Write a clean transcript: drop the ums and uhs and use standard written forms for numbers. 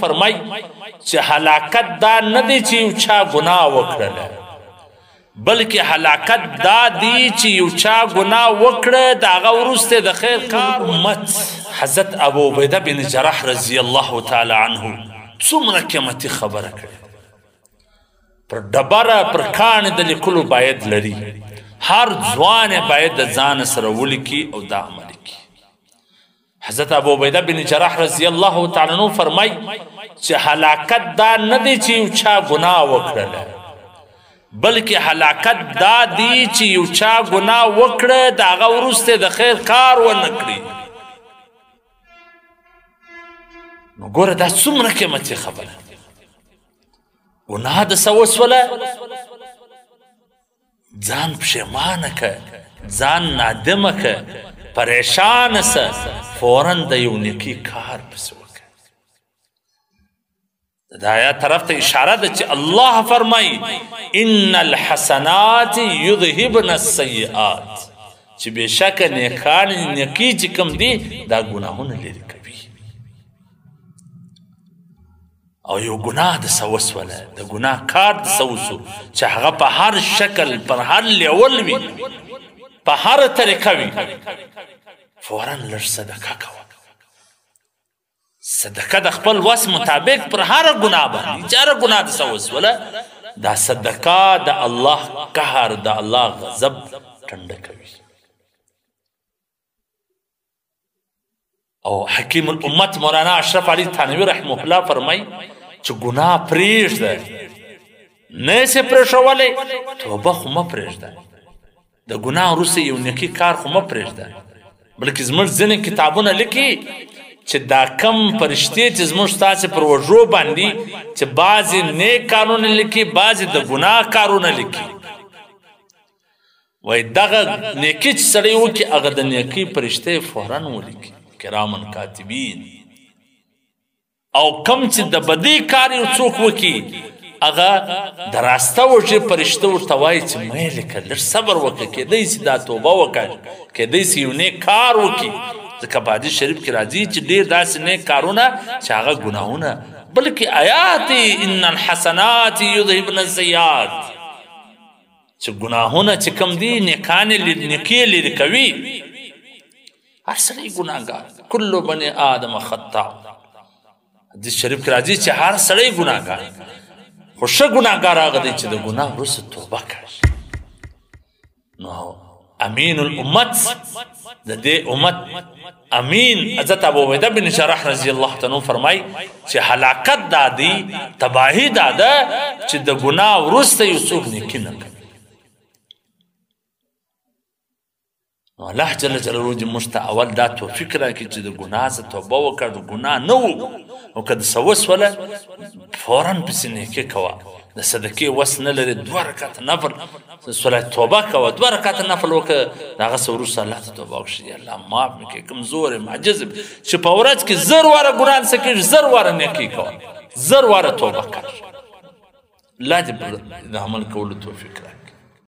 فرمای چې هلاکت دا نه دی چې یو چا ګناه وکړله بلکې هلاکت دا دی چې یو چا ګناه وکړه د هغه وروسته د خیر کار امت حضرت ابو عبیده بن جراح رضی الله تعالی عنه څومره قیمتي خبره کړې پر ډبره پر کاڼي د لیکلو باید لري هر ځوان باید د ځان سره ولیکي او دا عمل کړي حضرت ابو عبیده بن جراح رضی الله تعالی عنه فرمای چې هلاکت دا نه دی چې یو چا ګناه وکړله بلکې هلاکت دا دی چې یو چا ګناه وکړه د هغه وروسته د خیر کار ونه کړي نو ګوره دا څومره قیمتي خبره ګناه د څه وسوله ځان پښیمانه که ځان نادمه که پریشانه سه فوراً د یو نیکي کار پسې وکړه د آیات طرف ته اشاره ده چې الله فرمایي ان الحسنات یذهبن السیئات چې بېشکه نیکان نیکي چې کوم دي دا ګناهونه لرې کوي او یو ګناه د څه وسوله د ګناه کار د څه وسو چې هغه په هر شکل پر هر لیول وي په هر طریقه وي فوراً لږ صدقه کوه صدقه د خپل وس مطابق پر هر ګناه باندې چې هر ګناه د څه وسوله دا صدقه د الله قهر د الله غضب ټنډه کوي او حکیم الامت مولانا اشرف علي تھانوي رحمه الله فرمای چې ګناه پرېږده نه یې سې پرېښولی توبه خو مه پرېږده د ګناه وروسته یو نیکي کار خو مه پرېږده بلکې زموږ ځینې کتابونه لیکي چې دا کم فرشتې چې زموږ ستاسې پر وږو باندې چې بعضې نیک کارونه لیکي بعضې د ګناه کارونه لیکي وایي دغه نیکي چې سړی وکړي هغه د نیکۍ فرشتې فوراً ولیکي کرامن کاتبین او کم چې د بدی کار یو څوک وکړي هغه د راسته وږې فرشته ورته وایي چې مه یې لیکه لږ صبر وکړه کیدی شي دا توبه وکړه کیدی شي یو نیک کار وکړي ځکه په حدیث شریف کې راځي چې ډېر داسې نیک کارونه چې هغه ګناهونه بلکې آیات ان الحسنات یذهبن السیئات چې ګناهونه چې کوم دي نیکۍ لرې کوي هر سړی ګناهګار کل بني آدم خطاء حدیث شریف کې راځي چې هر سړی ګناهګار خو ښه ګناهګار هغه دی چې د ګناه وروسته توبه کوي نو امین الامت د دې امت امین حضرت ابو عبیده بن جراح رضی الله عنه فرمای چې هلاکت دا دی تباهی دا ده چې د ګناه وروسته یو څوک نیکي نه کوي نو الله جل جلاله دې موږ ته اول دا توفیق راکړي چې د ګناه څخه توبه وکړو د ګناه نه وکړو او که د څه وسوله فوراً پسې نیکي کوه د صدقې وس نه لري 2 رکعته نفل صلات توبه کوه 2 رکعته نفل وکړه د هغه څه وروسته الله ته توبه وکړي الله معاف مې کړي کمزور یم عاجز یم چې په ورځ کې 1000 واره ګناه څه کېږي 1000 واره نیکي کوه 1000 واره توبه کوه الله دې د عمل کولو توفیق راکړي